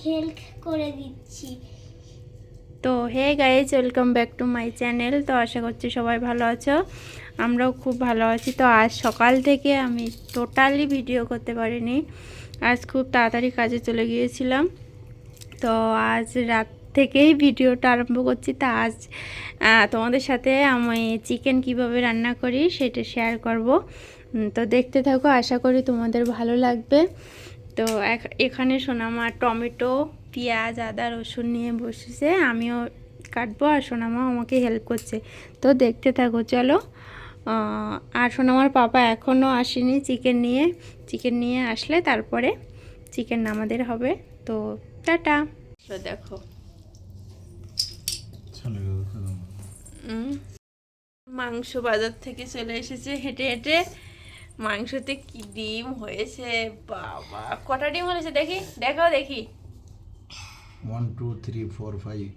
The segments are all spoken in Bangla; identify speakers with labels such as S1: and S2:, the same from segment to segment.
S1: হেল্প করে দিচ্ছি।
S2: তো hey guys, welcome back to my channel. তো আশা করছি সবাই ভালো আছো, আমরাও খুব ভালো আছি। তো আজ সকাল থেকে আমি টোটালি ভিডিও করতে পারিনি, আজ খুব তাড়াতাড়ি কাজে চলে গিয়েছিলাম। তো আজ রাত থেকেই ভিডিওটা আরম্ভ করছি। তা আজ তোমাদের সাথে আমি চিকেন কিভাবে রান্না করি সেটা শেয়ার করব। তো দেখতে থাকো, আশা করি তোমাদের ভালো লাগবে। তো এখানে সোনামা টমেটো, পেঁয়াজ, আদা, রসুন নিয়ে বসেছে, আমিও কাটবো আর সোনামা আমাকে হেল্প করছে। তো দেখতে থাকো চলো। আর সোনামার পাপা এখনও আসেনি চিকেন নিয়ে আসলে তারপরে চিকেন আমাদের হবে। তো টাটা। তো দেখো মাংস বাজার থেকে চলে এসেছে হেঁটে হেঁটে। মাংসতে কি ডিম হয়েছে বাবা! কটা ডিম হয়েছে দেখি, দেখাও দেখি।
S3: 1 2 3 4 5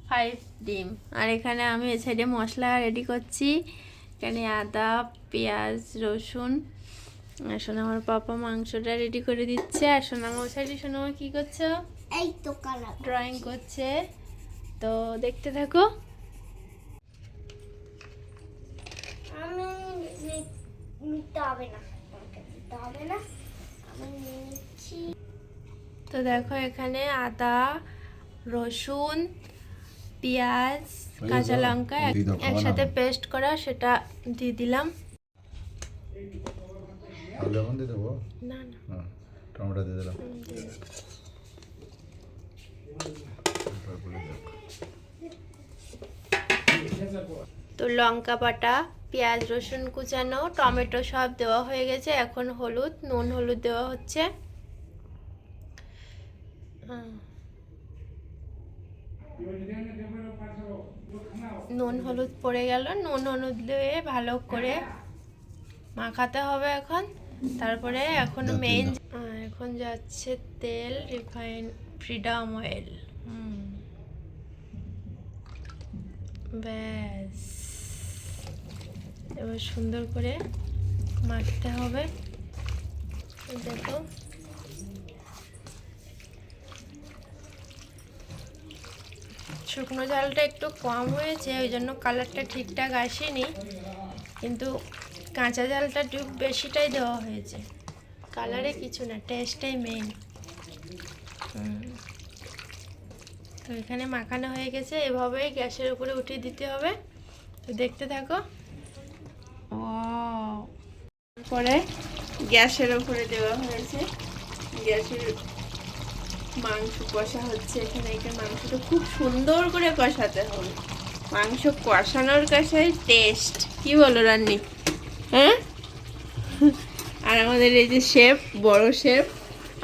S2: 5 ডিম। আর এখানে আমি এই সাইডে মশলা রেডি করছি। এখানে আদা, পেঁয়াজ, রসুন। আর সোনামার পাপা মাংসটা রেডি করে দিচ্ছে। আর সোনামা ওই সাইডে, সোনামা কি করছো?
S1: এই তো কালার
S2: ড্রয়িং করছে। তো দেখতে থাকো।
S1: আমি নিতে হবে না, আমাকে নিতে হবে না, আমি নিচ্ছি।
S2: তো দেখো এখানে আদা, রসুন, পেঁয়াজ, কাঁচা লঙ্কা একসাথে পেস্ট করা, সেটা দিয়ে দিলাম।
S3: আর লবণ দিয়ে দেবো?
S2: না না,
S3: হ্যাঁ, টমেটো দিয়ে দিলাম।
S2: তো লঙ্কা বাটা, পেঁয়াজ, রসুন কুচানো, টমেটো সব দেওয়া হয়ে গেছে। এখন নুন হলুদ দেওয়া হচ্ছে। নুন হলুদ পড়ে গেল, নুন হলুদ দিয়ে ভালো করে মাখাতে হবে এখন। তারপরে এখন মেইন, এখন যাচ্ছে তেল, রিফাইন ফ্রিডম অয়েল। ব্যাস, এবার সুন্দর করে মাখতে হবে। দেখো শুকনো ঝালটা একটু কম হয়েছে, ওই জন্য কালারটা ঠিকঠাক আসেনি, কিন্তু কাঁচা ঝালটা একটু বেশিটাই দেওয়া হয়েছে। কালারে কিছু না, টেস্টটাই মেইন। তো এখানে মাখানো হয়ে গেছে, এভাবেই গ্যাসের উপরে উঠিয়ে দিতে হবে। তো দেখতে থাকো। পরে গ্যাসের উপরে দেওয়া হয়েছে, গ্যাসের মাংস কষা হচ্ছে। এখানে মাংসটা খুব সুন্দর করে কষাতে হবে। মাংস কষানোর কাছেই টেস্ট, কি বলো রান্নি? হ্যাঁ। আর আমাদের এই যে শেফ, বড় শেফ,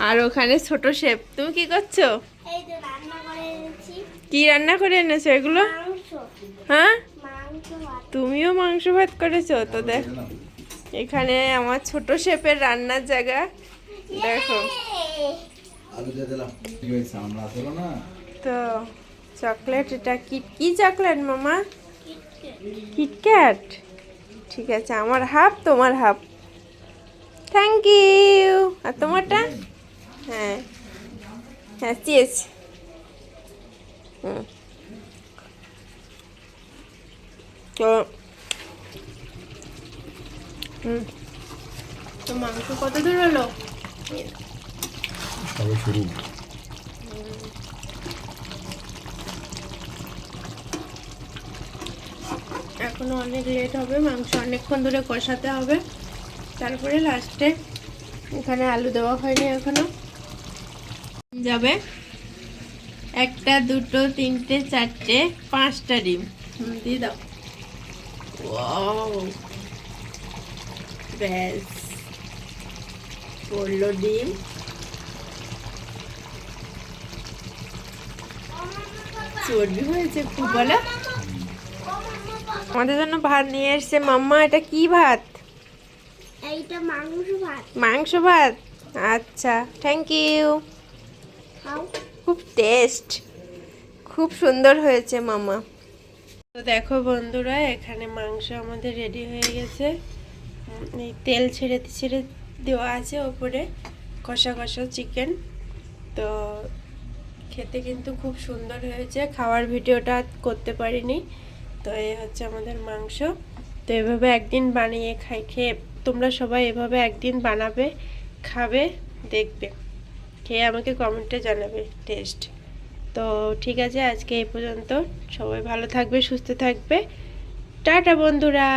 S2: আর ওখানে ছোট শেফ। তুমি কি করছো?
S1: এই তো রান্না করে এনেছি।
S2: কি রান্না করে এনেছো এগুলো?
S1: মাংস।
S2: হ্যাঁ,
S1: মাংস ভাত।
S2: তুমিও মাংস ভাত করেছো? তো দেখ, এখানে আমার ছোট শেফের রান্নার জায়গা দেখো।
S3: আলু দিয়ে দিলাম। কি হয়েছে, আমরা আসলো না?
S2: তো চকলেট, এটা কি চকলেট মামা? কিটক্যাট। ঠিক আছে, আমার হাফ, তোমার হাফ। Thank you. আর তোমারটা? হ্যাঁ হ্যাঁ, চিজ। তো তো মাংস কত দূর হলো?
S3: সবে শুরু।
S2: এখনো অনেক লেট হবে, মাংস অনেকক্ষণ ধরে কষাতে হবে। তারপরে লাস্টে এখানে আলু দেওয়া হয়নি এখনো, যাবে 1টা 2টো 3টে 4টে 5টা ডিম দিয়ে দাও। ওয়াও, ব্যাস পড়লো ডিম। চর্বি হয়েছে খুব, বলো। আমাদের জন্য ভাত নিয়ে এসছে মাম্মা। এটা কি ভাত?
S1: এইটা মাংস ভাত।
S2: মাংস ভাত। আচ্ছা, থ্যাংক ইউ।
S1: খাও।
S2: খুব টেস্ট, খুব সুন্দর হয়েছে মামা। তো দেখো বন্ধুরা, এখানে মাংস আমাদের রেডি হয়ে গেছে। এই তেল ছেড়ে ছেড়ে দেওয়া আছে ওপরে, কষা কষা চিকেন। তো খেতে কিন্তু খুব সুন্দর হয়েছে। খাওয়ার ভিডিওটা করতে পারিনি। তো এই হচ্ছে আমাদের মাংস। তো এভাবে একদিন বানিয়ে খেয়ে তোমরা সবাই এভাবে একদিন বানাবে, খাবে, দেখবে, খেয়ে আমাকে কমেন্টে জানাবে টেস্ট। তো ঠিক আছে, আজকে এই পর্যন্ত। সবাই ভালো থাকবে, সুস্থ থাকবে। টাটা বন্ধুরা।